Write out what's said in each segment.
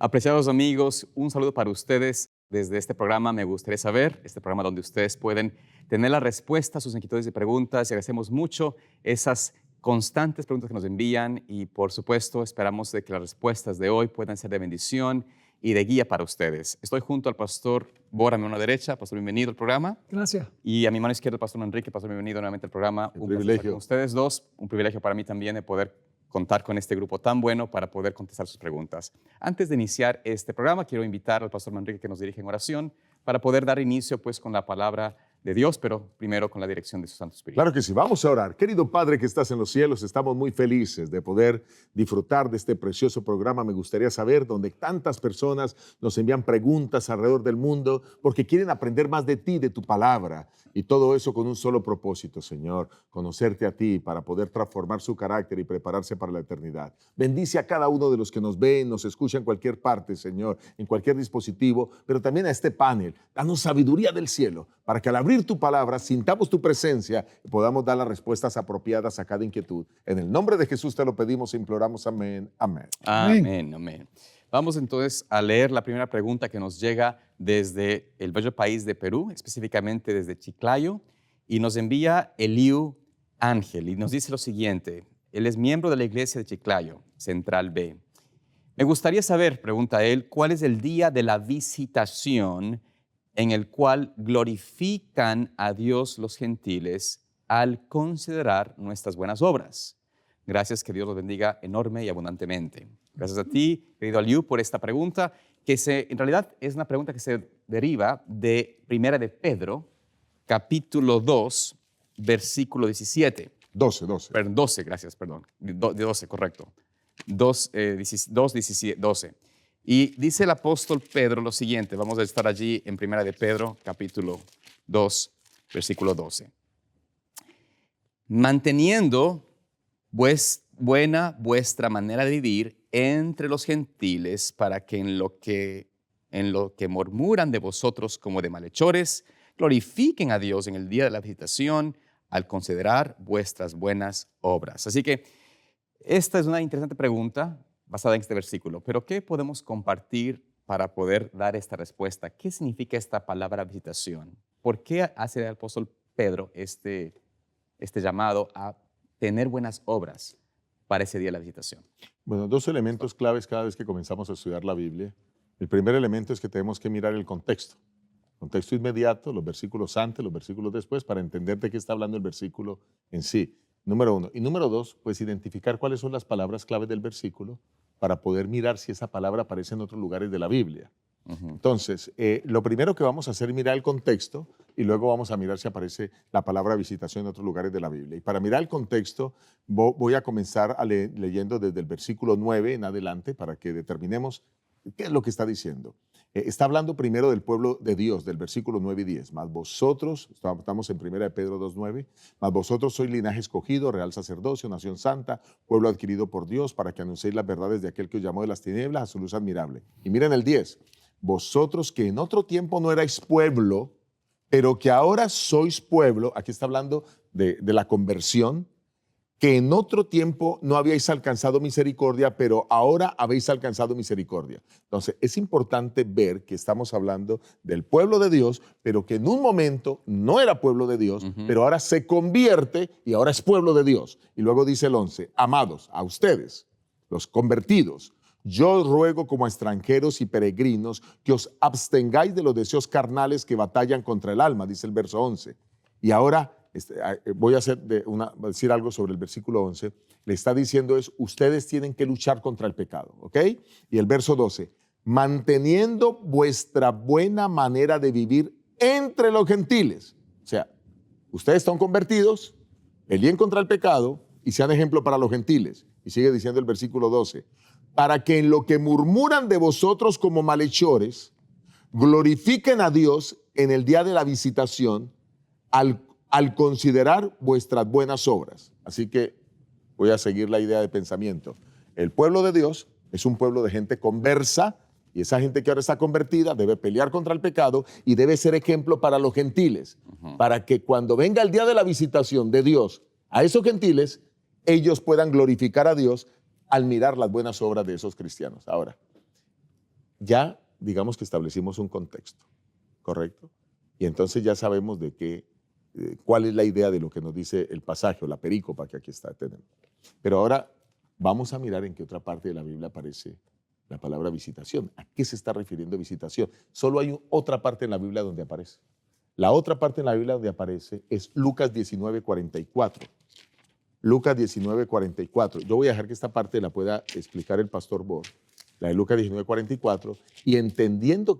Apreciados amigos, un saludo para ustedes desde este programa Me Gustaría Saber, este programa donde ustedes pueden tener la respuesta a sus inquietudes y preguntas, y agradecemos mucho esas constantes preguntas que nos envían y por supuesto esperamos de que las respuestas de hoy puedan ser de bendición y de guía para ustedes. Estoy junto al pastor Bora, a mi mano derecha. Pastor, bienvenido al programa. Gracias. Y a mi mano izquierda el pastor Enrique. Pastor, bienvenido nuevamente al programa. Un placer privilegio. estar con ustedes dos. Un privilegio para mí también de poder contar con este grupo tan bueno para poder contestar sus preguntas. Antes de iniciar este programa, quiero invitar al pastor Manrique que nos dirige en oración para poder dar inicio pues con la palabra de Dios, pero primero con la dirección de su Santo Espíritu. Claro que sí, vamos a orar. Querido Padre que estás en los cielos, estamos muy felices de poder disfrutar de este precioso programa. Me gustaría saber, donde tantas personas nos envían preguntas alrededor del mundo porque quieren aprender más de ti, de tu palabra, y todo eso con un solo propósito, Señor, conocerte a ti para poder transformar su carácter y prepararse para la eternidad. Bendice a cada uno de los que nos ven, nos escuchan en cualquier parte, Señor, en cualquier dispositivo, pero también a este panel. Danos sabiduría del cielo para que al abrir tu palabra sintamos tu presencia y podamos dar las respuestas apropiadas a cada inquietud. En el nombre de Jesús te lo pedimos e imploramos. Amén. Amén. Amén, amén. Vamos entonces a leer la primera pregunta que nos llega desde el bello país de Perú, específicamente desde Chiclayo, y nos envía Eliu Ángel y nos dice lo siguiente. Él es miembro de la iglesia de Chiclayo, Central B. Me gustaría saber, pregunta él, ¿cuál es el día de la visitación en el cual glorifican a Dios los gentiles al considerar nuestras buenas obras? Gracias, que Dios los bendiga enorme y abundantemente. Gracias a ti, querido Aliu, por esta pregunta, que en realidad es una pregunta que se deriva de Primera de Pedro, capítulo 2, versículo 17. 12. Perdón, 12, gracias, perdón. 12, correcto. 12. Y dice el apóstol Pedro lo siguiente. Vamos a estar allí en Primera de Pedro, capítulo 2, versículo 12. Manteniendo buena vuestra manera de vivir entre los gentiles, para que en lo que murmuran de vosotros como de malhechores, glorifiquen a Dios en el día de la visitación al considerar vuestras buenas obras. Así que esta es una interesante pregunta basada en este versículo, pero ¿qué podemos compartir para poder dar esta respuesta? ¿Qué significa esta palabra visitación? ¿Por qué hace el apóstol Pedro este llamado a tener buenas obras para ese día de la visitación? Bueno, dos elementos claves cada vez que comenzamos a estudiar la Biblia. El primer elemento es que tenemos que mirar el contexto. Contexto inmediato, los versículos antes, los versículos después, para entender de qué está hablando el versículo en sí. Número uno. Y número dos, pues identificar cuáles son las palabras claves del versículo para poder mirar si esa palabra aparece en otros lugares de la Biblia. Entonces, lo primero que vamos a hacer es mirar el contexto y luego vamos a mirar si aparece la palabra visitación en otros lugares de la Biblia. Y para mirar el contexto, voy a comenzar leyendo desde el versículo 9 en adelante para que determinemos qué es lo que está diciendo. Está hablando primero del pueblo de Dios, del versículo 9 y 10. Mas vosotros, estamos en 1 de Pedro 2:9, mas vosotros sois linaje escogido, real sacerdocio, nación santa, pueblo adquirido por Dios, para que anunciéis las verdades de aquel que os llamó de las tinieblas a su luz admirable. Y miren el 10. Vosotros que en otro tiempo no erais pueblo, pero que ahora sois pueblo, aquí está hablando de la conversión, que en otro tiempo no habíais alcanzado misericordia, pero ahora habéis alcanzado misericordia. Entonces, es importante ver que estamos hablando del pueblo de Dios, pero que en un momento no era pueblo de Dios, pero ahora se convierte y ahora es pueblo de Dios. Y luego dice el 11, amados, a ustedes, los convertidos, yo os ruego como a extranjeros y peregrinos que os abstengáis de los deseos carnales que batallan contra el alma, dice el verso 11. Y ahora voy a decir algo sobre el versículo 11. Le está diciendo ustedes tienen que luchar contra el pecado, ¿ok? Y el verso 12, manteniendo vuestra buena manera de vivir entre los gentiles. O sea, ustedes están convertidos, peleen contra el pecado y sean ejemplo para los gentiles. Y sigue diciendo el versículo 12, para que en lo que murmuran de vosotros como malhechores, glorifiquen a Dios en el día de la visitación al considerar vuestras buenas obras. Así que voy a seguir la idea de pensamiento. El pueblo de Dios es un pueblo de gente conversa, y esa gente que ahora está convertida debe pelear contra el pecado y debe ser ejemplo para los gentiles, para que cuando venga el día de la visitación de Dios a esos gentiles, ellos puedan glorificar a Dios al mirar las buenas obras de esos cristianos. Ahora, ya digamos que establecimos un contexto, ¿correcto? Y entonces ya sabemos cuál es la idea de lo que nos dice el pasaje o la perícopa que aquí tenemos. Pero ahora vamos a mirar en qué otra parte de la Biblia aparece la palabra visitación. ¿A qué se está refiriendo visitación? Solo hay otra parte en la Biblia donde aparece. La otra parte en la Biblia donde aparece es Lucas 19:44. Lucas 19:44. Yo voy a dejar que esta parte la pueda explicar el pastor Bor, la de Lucas 19:44, y entendiendo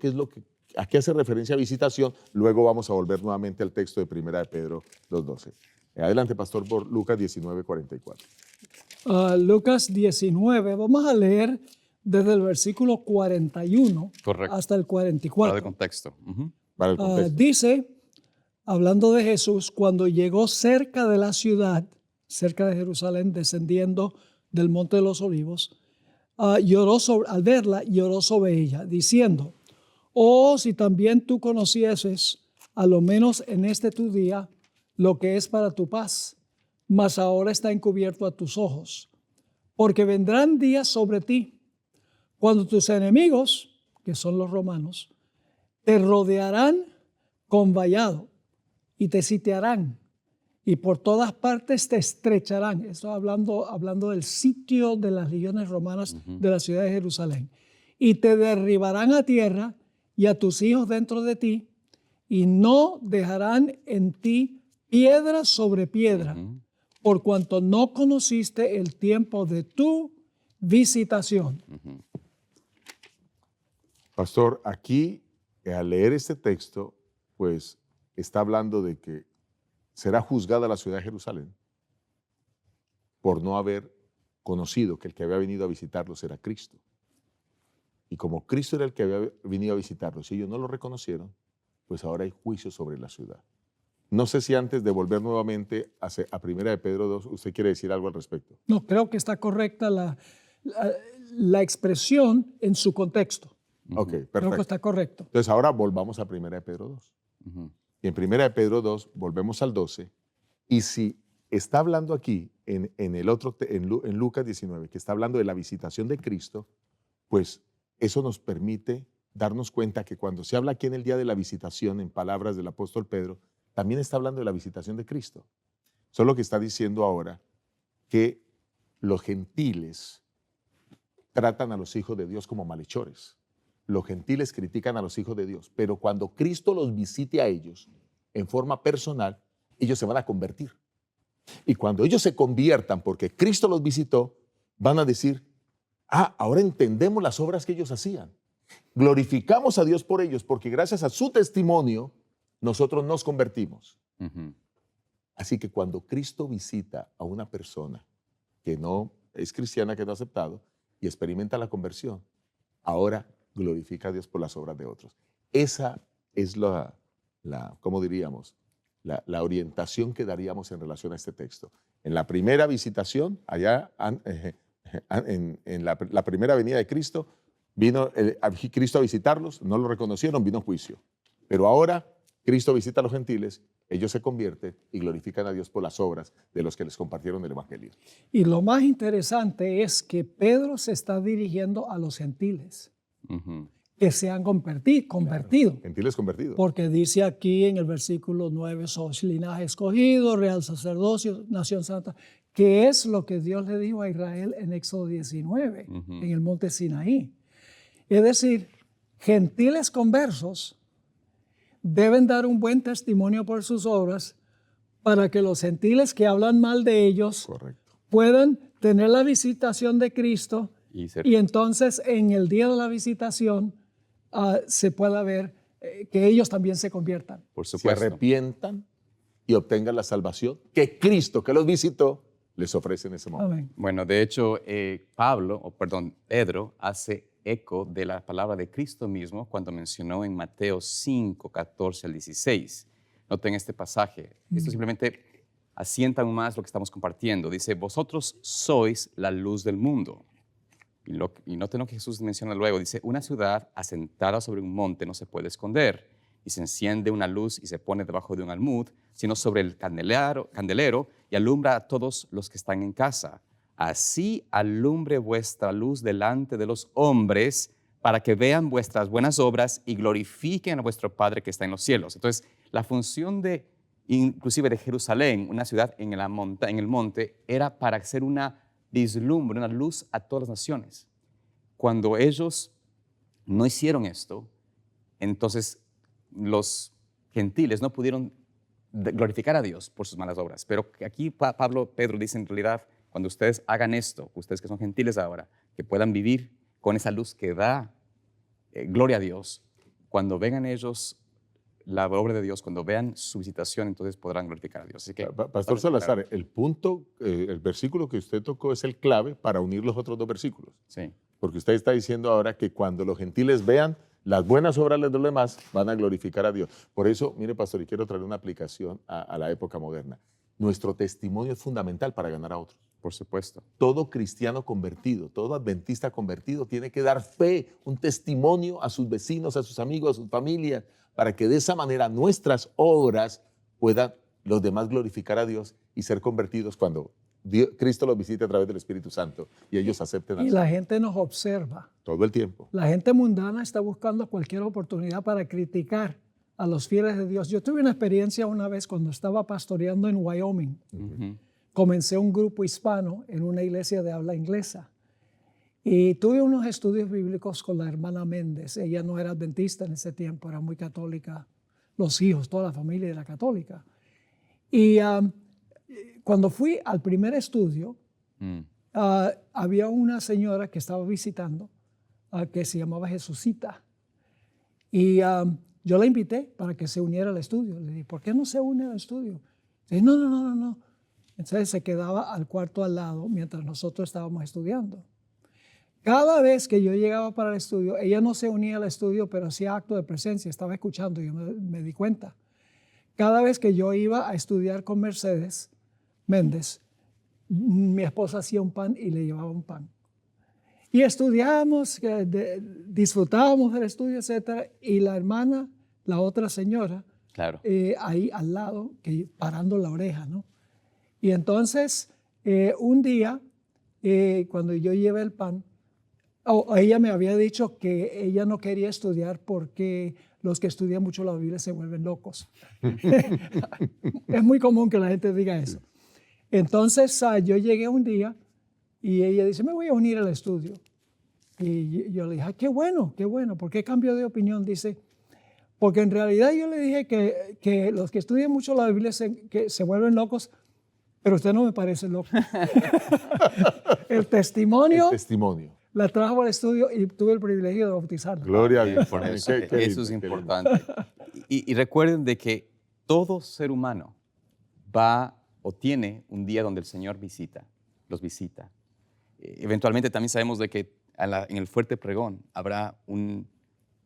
a qué hace referencia a visitación, luego vamos a volver nuevamente al texto de 1 de Pedro 2:12. Adelante, pastor Bor, Lucas 19:44. Lucas 19, vamos a leer desde el versículo 41 Correcto. hasta el Para 44. el contexto. Ujú. Para el contexto. Dice, hablando de Jesús, cuando llegó cerca de la ciudad, cerca de Jerusalén, descendiendo del Monte de los Olivos, al verla, lloró sobre ella, diciendo, oh, si también tú conocieses, a lo menos en este tu día, lo que es para tu paz, mas ahora está encubierto a tus ojos. Porque vendrán días sobre ti, cuando tus enemigos, que son los romanos, te rodearán con vallado y te sitiarán y por todas partes te estrecharán. Esto hablando del sitio de las legiones romanas de la ciudad de Jerusalén. Y te derribarán a tierra y a tus hijos dentro de ti, y no dejarán en ti piedra sobre piedra, por cuanto no conociste el tiempo de tu visitación. Pastor, aquí al leer este texto, pues está hablando de que será juzgada la ciudad de Jerusalén por no haber conocido que el que había venido a visitarlos era Cristo. Y como Cristo era el que había venido a visitarlos y ellos no lo reconocieron, pues ahora hay juicio sobre la ciudad. No sé si antes de volver nuevamente a 1 de Pedro 2, usted quiere decir algo al respecto. No, creo que está correcta la expresión en su contexto. Ok, Creo que perfecto. está correcto. Entonces ahora volvamos a 1 de Pedro 2. Y en 1 de Pedro 2 volvemos al 12. Y si está hablando aquí en Lucas 19, que está hablando de la visitación de Cristo, pues eso nos permite darnos cuenta que cuando se habla aquí en el día de la visitación, en palabras del apóstol Pedro, también está hablando de la visitación de Cristo. Solo que está diciendo ahora que los gentiles tratan a los hijos de Dios como malhechores. Los gentiles critican a los hijos de Dios, pero cuando Cristo los visite a ellos en forma personal, ellos se van a convertir. Y cuando ellos se conviertan porque Cristo los visitó, van a decir, ahora entendemos las obras que ellos hacían. Glorificamos a Dios por ellos porque gracias a su testimonio nosotros nos convertimos. Así que cuando Cristo visita a una persona que no es cristiana, que no ha aceptado y experimenta la conversión, ahora glorifica a Dios por las obras de otros. Esa es ¿cómo diríamos? La orientación que daríamos en relación a este texto. En la primera visitación, allá en la primera venida de Cristo, vino Cristo a visitarlos, no lo reconocieron, vino juicio. Pero ahora Cristo visita a los gentiles, ellos se convierten y glorifican a Dios por las obras de los que les compartieron el Evangelio. Y lo más interesante es que Pedro se está dirigiendo a los gentiles. Que se han convertido. Claro, gentiles convertidos. Porque dice aquí en el versículo 9, sos linaje escogido, real sacerdocio, nación santa, que es lo que Dios le dijo a Israel en Éxodo 19, en el monte Sinaí. Es decir, gentiles conversos deben dar un buen testimonio por sus obras para que los gentiles que hablan mal de ellos puedan tener la visitación de Cristo y entonces en el día de la visitación se pueda ver que ellos también se conviertan. Por supuesto. Se arrepientan y obtengan la salvación que Cristo, que los visitó, les ofrece en ese momento. Amén. Bueno, de hecho, Pedro hace eco de la palabra de Cristo mismo cuando mencionó en Mateo 5, 14 al 16. Noten este pasaje. Esto simplemente asienta aún más lo que estamos compartiendo. Dice, vosotros sois la luz del mundo. Y noten lo que Jesús menciona luego. Dice, una ciudad asentada sobre un monte no se puede esconder, y se enciende una luz y se pone debajo de un almud, sino sobre el candelero y alumbra a todos los que están en casa. Así alumbre vuestra luz delante de los hombres, para que vean vuestras buenas obras y glorifiquen a vuestro Padre que está en los cielos. Entonces, la función inclusive de Jerusalén, una ciudad en el monte, era para hacer una vislumbre, una luz a todas las naciones. Cuando ellos no hicieron esto, entonces los gentiles no pudieron glorificar a Dios por sus malas obras. Pero aquí Pedro dice en realidad, cuando ustedes hagan esto, ustedes que son gentiles ahora, que puedan vivir con esa luz que da gloria a Dios, cuando vengan ellos la obra de Dios, cuando vean su visitación, entonces podrán glorificar a Dios. Así que, Pastor Salazar, el punto, el versículo que usted tocó es el clave para unir los otros dos versículos. sí. Porque usted está diciendo ahora que cuando los gentiles vean las buenas obras de los demás, van a glorificar a Dios. Por eso, mire, pastor, y quiero traer una aplicación a la época moderna. Nuestro testimonio es fundamental para ganar a otros. Por supuesto. Todo cristiano convertido, todo adventista convertido tiene que dar fe, un testimonio a sus vecinos, a sus amigos, a sus familias, para que de esa manera nuestras obras puedan los demás glorificar a Dios y ser convertidos cuando Cristo los visite a través del Espíritu Santo y ellos acepten a Y Dios. la gente nos observa. Todo el tiempo. La gente mundana está buscando cualquier oportunidad para criticar a los fieles de Dios. Yo tuve una experiencia una vez cuando estaba pastoreando en Wyoming. Uh-huh. Comencé un grupo hispano en una iglesia de habla inglesa. Y tuve unos estudios bíblicos con la hermana Méndez. Ella no era adventista en ese tiempo, era muy católica. Los hijos, toda la familia era católica. Y cuando fui al primer estudio, había una señora que estaba visitando que se llamaba Jesucita. Y yo la invité para que se uniera al estudio. Le dije, ¿por qué no se une al estudio? Dice, no. Entonces se quedaba al cuarto al lado mientras nosotros estábamos estudiando. Cada vez que yo llegaba para el estudio, ella no se unía al estudio, pero hacía acto de presencia, estaba escuchando y yo me di cuenta. Cada vez que yo iba a estudiar con Mercedes Méndez, mi esposa hacía un pan y le llevaba un pan. Y estudiábamos, disfrutábamos del estudio, etc. Y la hermana, la otra señora, Claro. Ahí al lado, parando la oreja, ¿no? Y entonces, un día, cuando yo llevé el pan, ella me había dicho que ella no quería estudiar porque los que estudian mucho la Biblia se vuelven locos. Es muy común que la gente diga eso. Entonces, yo llegué un día y ella dice, me voy a unir al estudio. Y yo le dije, qué bueno. ¿Por qué cambió de opinión? Dice, porque en realidad yo le dije que los que estudian mucho la Biblia se vuelven locos, pero usted no me parece loco. El testimonio la trajo al estudio y tuve el privilegio de bautizarla. Gloria a Dios. Por eso, eso es importante. Y recuerden de que todo ser humano va o tiene un día donde el Señor los visita. Eventualmente también sabemos de que en el fuerte pregón habrá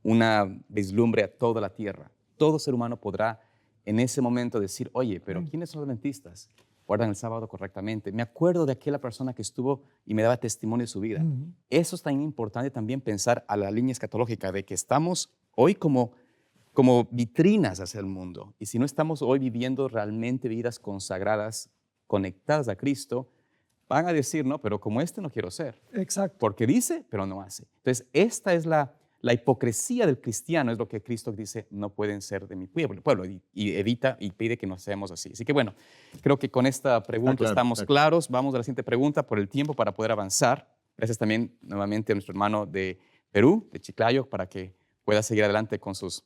una vislumbre a toda la tierra. Todo ser humano podrá en ese momento decir, oye, pero ¿quiénes son los adventistas? Guardan el sábado correctamente. Me acuerdo de aquella persona que estuvo y me daba testimonio de su vida. Eso es tan importante también pensar a la línea escatológica de que estamos hoy como vitrinas hacia el mundo. Y si no estamos hoy viviendo realmente vidas consagradas, conectadas a Cristo, van a decir, no, pero como no quiero ser. Exacto. Porque dice, pero no hace. Entonces, esta es la hipocresía del cristiano, es lo que Cristo dice, no pueden ser de mi pueblo, y evita y pide que no seamos así. Así que bueno, creo que con esta pregunta estamos claros. Vamos a la siguiente pregunta por el tiempo para poder avanzar. Gracias también nuevamente a nuestro hermano de Perú, de Chiclayo, para que pueda seguir adelante con sus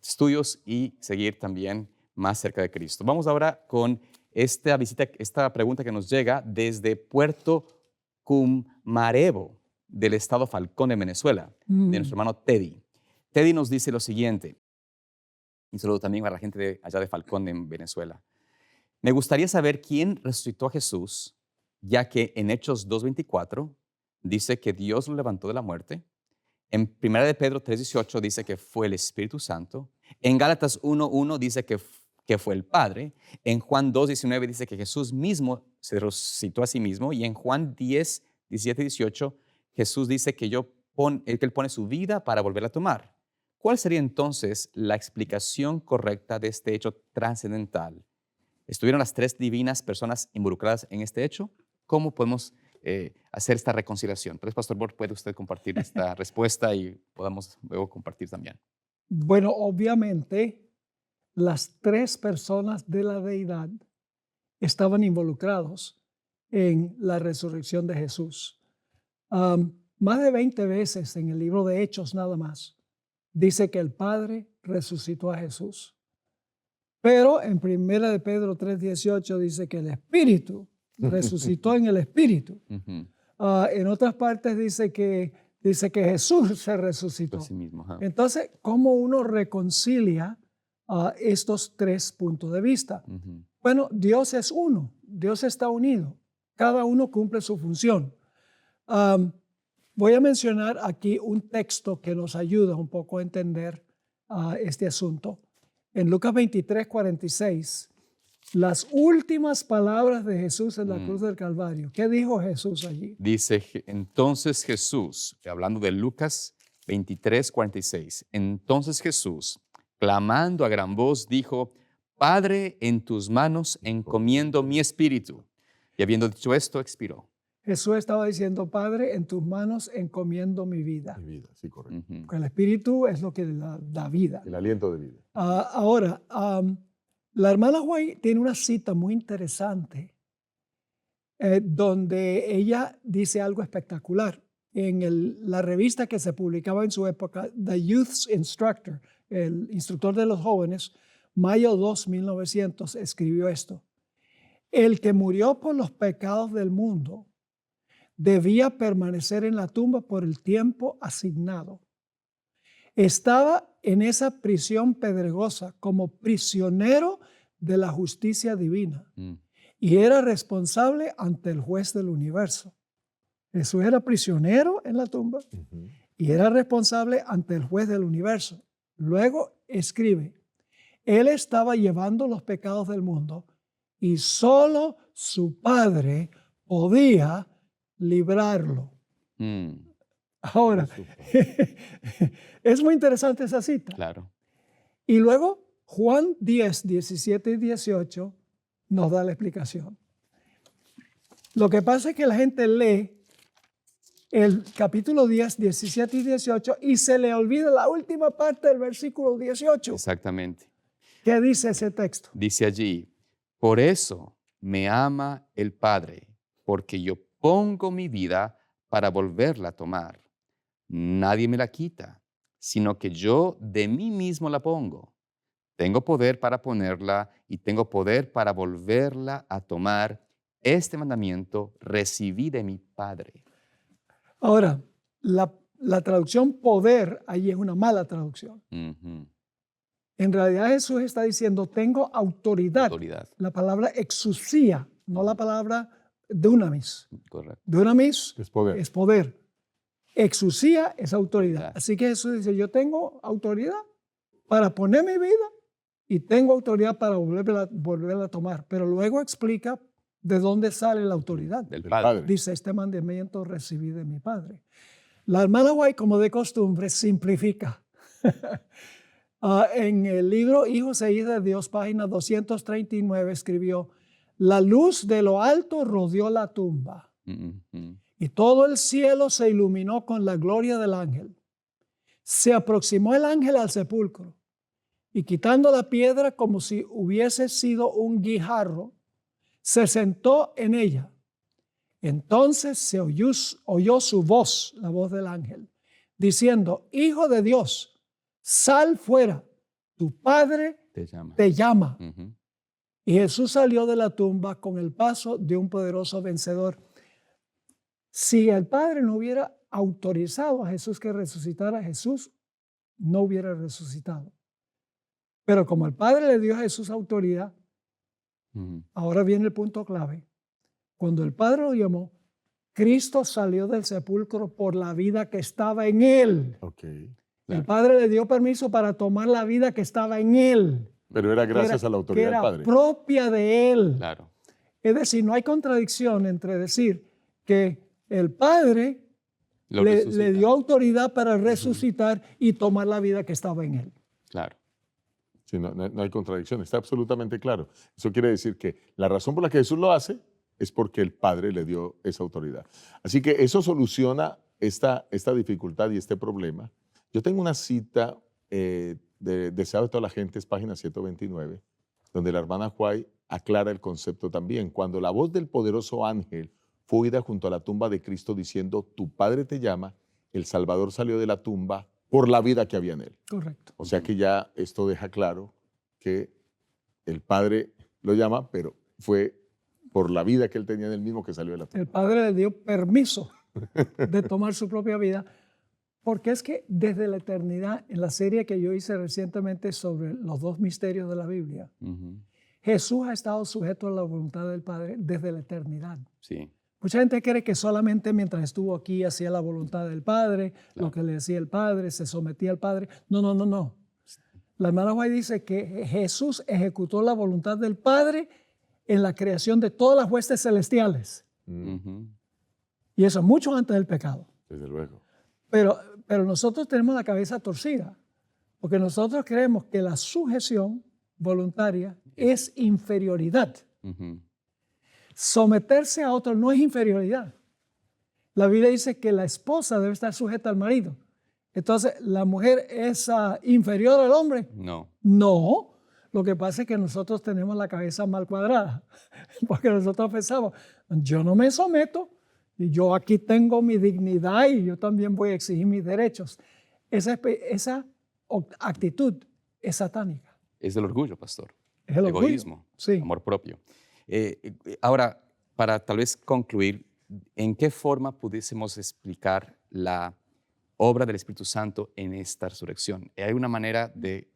estudios y seguir también más cerca de Cristo. Vamos ahora con esta pregunta que nos llega desde Puerto Cumarebo, del estado Falcón de Venezuela, de nuestro hermano Teddy. Teddy nos dice lo siguiente, y saludo también para la gente de allá de Falcón en Venezuela. Me gustaría saber quién resucitó a Jesús, ya que en Hechos 2:24 dice que Dios lo levantó de la muerte. En 1 de Pedro 3:18 dice que fue el Espíritu Santo. En Gálatas 1:1 dice que fue el Padre. En Juan 2:19 dice que Jesús mismo se resucitó a sí mismo. Y en Juan 10:17-18 Jesús dice que Él pone su vida para volverla a tomar. ¿Cuál sería entonces la explicación correcta de este hecho trascendental? ¿Estuvieron las tres divinas personas involucradas en este hecho? ¿Cómo podemos hacer esta reconciliación. Entonces, Pastor Bort, ¿puede usted compartir esta respuesta y podamos luego compartir también? Bueno, obviamente las tres personas de la deidad estaban involucrados en la resurrección de Jesús. Más de 20 veces en el libro de Hechos nada más dice que el Padre resucitó a Jesús. Pero en 1 de Pedro 3:18 dice que el Espíritu resucitó en el Espíritu. En otras partes dice que Jesús se resucitó. Así mismo, ajá. Entonces, ¿cómo uno reconcilia estos tres puntos de vista? Bueno, Dios es uno, Dios está unido, cada uno cumple su función. Voy a mencionar aquí un texto que nos ayuda un poco a entender este asunto. En Lucas 23:46, las últimas palabras de Jesús en la cruz del Calvario. ¿Qué dijo Jesús allí? Dice, entonces Jesús, hablando de Lucas 23:46, entonces Jesús, clamando a gran voz, dijo, Padre, en tus manos encomiendo mi espíritu. Y habiendo dicho esto, expiró. Jesús estaba diciendo, Padre, en tus manos encomiendo mi vida. Mi vida, sí, correcto. Porque el espíritu es lo que da vida. El aliento de vida. Ahora, la hermana White tiene una cita muy interesante donde ella dice algo espectacular. En la revista que se publicaba en su época, The Youth's Instructor, el instructor de los jóvenes, mayo 2, 1900, escribió esto. El que murió por los pecados del mundo debía permanecer en la tumba por el tiempo asignado. Estaba en esa prisión pedregosa como prisionero de la justicia divina y era responsable ante el juez del universo. Jesús era prisionero en la tumba y era responsable ante el juez del universo. Luego escribe, él estaba llevando los pecados del mundo y solo su Padre podía librarlo. Ahora, es muy interesante esa cita. Claro. Y luego Juan 10, 17 y 18 nos da la explicación. Lo que pasa es que la gente lee el capítulo 10, 17 y 18 y se le olvida la última parte del versículo 18. Exactamente. ¿Qué dice ese texto? Dice allí, por eso me ama el Padre, porque yo pongo mi vida para volverla a tomar. Nadie me la quita, sino que yo de mí mismo la pongo. Tengo poder para ponerla y tengo poder para volverla a tomar. Este mandamiento recibí de mi Padre. Ahora, la traducción poder ahí es una mala traducción. En realidad Jesús está diciendo, tengo autoridad. La palabra exousia, no la palabra dunamis. Correcto. Dunamis Es poder. Exousia es autoridad. Así que Jesús dice, yo tengo autoridad para poner mi vida y tengo autoridad para volverla a tomar. Pero luego explica de dónde sale la autoridad. Del Padre. Dice, este mandamiento recibí de mi Padre. La hermana White, como de costumbre, simplifica. En el libro Hijos e Hijas de Dios, página 239, escribió, la luz de lo alto rodeó la tumba y todo el cielo se iluminó con la gloria del ángel. Se aproximó el ángel al sepulcro y quitando la piedra como si hubiese sido un guijarro, se sentó en ella. Entonces se oyó su voz, la voz del ángel, diciendo, Hijo de Dios, sal fuera, tu Padre te llama. Y Jesús salió de la tumba con el paso de un poderoso vencedor. Si el Padre no hubiera autorizado a Jesús que resucitara, Jesús no hubiera resucitado. Pero como el Padre le dio a Jesús autoridad, ahora viene el punto clave. Cuando el Padre lo llamó, Cristo salió del sepulcro por la vida que estaba en él. El Padre le dio permiso para tomar la vida que estaba en él. Pero era gracias a la autoridad del Padre. Que era propia de él. Claro. Es decir, no hay contradicción entre decir que el Padre le dio autoridad para resucitar y tomar la vida que estaba en él. Claro. Sí, no hay contradicción, está absolutamente claro. Eso quiere decir que la razón por la que Jesús lo hace es porque el Padre le dio esa autoridad. Así que eso soluciona esta dificultad y este problema. Yo tengo una cita de Deseado de toda la gente, es página 129, donde la hermana White aclara el concepto también. Cuando la voz del poderoso ángel fue oída junto a la tumba de Cristo diciendo, tu Padre te llama, el Salvador salió de la tumba por la vida que había en él. Correcto. O sea que ya esto deja claro que el Padre lo llama, pero fue por la vida que él tenía en él mismo que salió de la tumba. El Padre le dio permiso de tomar su propia vida, porque es que desde la eternidad, en la serie que yo hice recientemente sobre los 2 misterios de la Biblia, Jesús ha estado sujeto a la voluntad del Padre desde la eternidad. Sí. Mucha gente cree que solamente mientras estuvo aquí hacía la voluntad del Padre, lo que le decía el Padre, se sometía al Padre. No, no, no, no. La hermana White dice que Jesús ejecutó la voluntad del Padre en la creación de todas las huestes celestiales. Y eso mucho antes del pecado. Desde luego. Pero nosotros tenemos la cabeza torcida, porque nosotros creemos que la sujeción voluntaria es inferioridad. Someterse a otro no es inferioridad. La Biblia dice que la esposa debe estar sujeta al marido. Entonces, ¿la mujer es inferior al hombre? No. No. Lo que pasa es que nosotros tenemos la cabeza mal cuadrada, porque nosotros pensamos, yo no me someto, y yo aquí tengo mi dignidad y yo también voy a exigir mis derechos. Esa actitud es satánica. Es el orgullo, pastor. Es el orgullo. Egoísmo, Sí. amor propio. Ahora, para tal vez concluir, ¿en qué forma pudiésemos explicar la obra del Espíritu Santo en esta resurrección? ¿Hay una manera de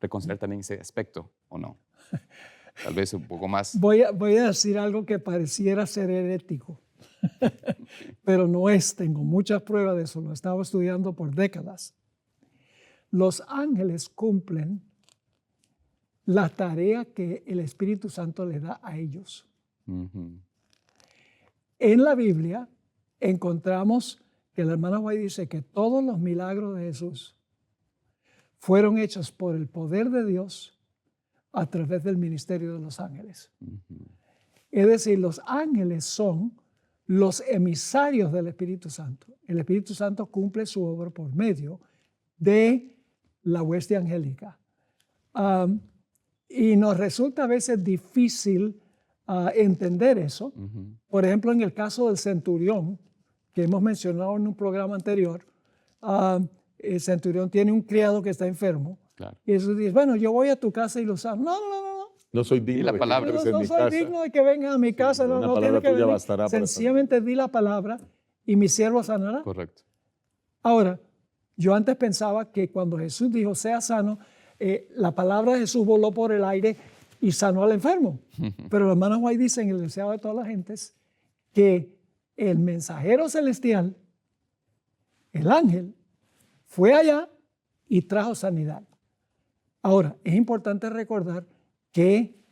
reconciliar también ese aspecto o no? Tal vez un poco más. Voy a decir algo que pareciera ser herético, pero no es. Tengo muchas pruebas de eso. Lo he estado estudiando por décadas. Los ángeles cumplen la tarea que el Espíritu Santo le da a ellos. En la Biblia encontramos que la hermana White dice que todos los milagros de Jesús fueron hechos por el poder de Dios a través del ministerio de los ángeles. Es decir, los ángeles son los emisarios del Espíritu Santo. El Espíritu Santo cumple su obra por medio de la hueste angélica. Y nos resulta a veces difícil entender eso. Por ejemplo, en el caso del centurión, que hemos mencionado en un programa anterior, el centurión tiene un criado que está enfermo. Claro. Y Jesús dice, bueno, yo voy a tu casa y lo sano. No. No soy digno la de que palabra. entres No, en no mi soy casa. digno de que vengas a mi casa. Sí, no una tiene palabra que tuya venir. bastará para Sencillamente di la palabra y mi siervo sanará. Correcto. Ahora, yo antes pensaba que cuando Jesús dijo, sea sano, la palabra de Jesús voló por el aire y sanó al enfermo. Pero la hermana White dice en el Deseado de todas las gentes que el mensajero celestial, el ángel, fue allá y trajo sanidad. Ahora, es importante recordar que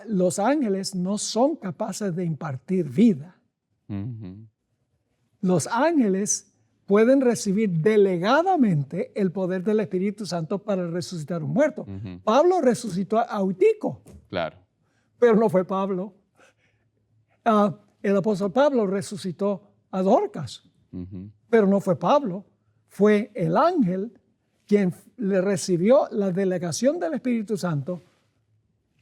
los ángeles no son capaces de impartir vida. Los ángeles pueden recibir delegadamente el poder del Espíritu Santo para resucitar un muerto. Pablo resucitó a Eutico, Claro. pero no fue Pablo. El apóstol Pablo resucitó a Dorcas, pero no fue Pablo. Fue el ángel quien le recibió la delegación del Espíritu Santo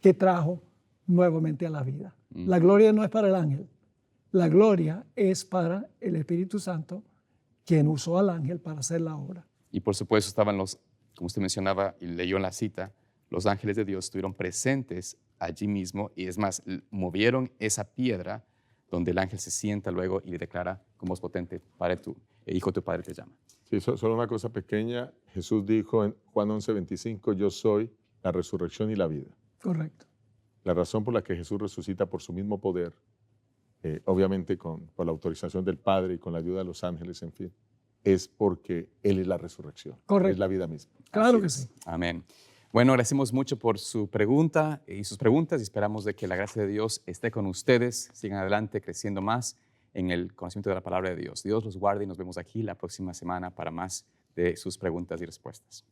que trajo nuevamente a la vida. La gloria no es para el ángel. La gloria es para el Espíritu Santo, quien usó al ángel para hacer la obra. Y por supuesto estaban como usted mencionaba y leyó en la cita, los ángeles de Dios estuvieron presentes allí mismo y es más, movieron esa piedra donde el ángel se sienta luego y le declara con voz potente, Padre, hijo, tu Padre te llama. Sí, solo una cosa pequeña. Jesús dijo en Juan 11:25, yo soy la resurrección y la vida. Correcto. La razón por la que Jesús resucita por su mismo poder, obviamente por la autorización del Padre y con la ayuda de los ángeles, en fin, es porque Él es la resurrección. Correcto. Es la vida misma. Claro que sí. Amén. Bueno, agradecemos mucho por su pregunta y sus preguntas y esperamos de que la gracia de Dios esté con ustedes. Sigan adelante creciendo más en el conocimiento de la palabra de Dios. Dios los guarde y nos vemos aquí la próxima semana para más de sus preguntas y respuestas.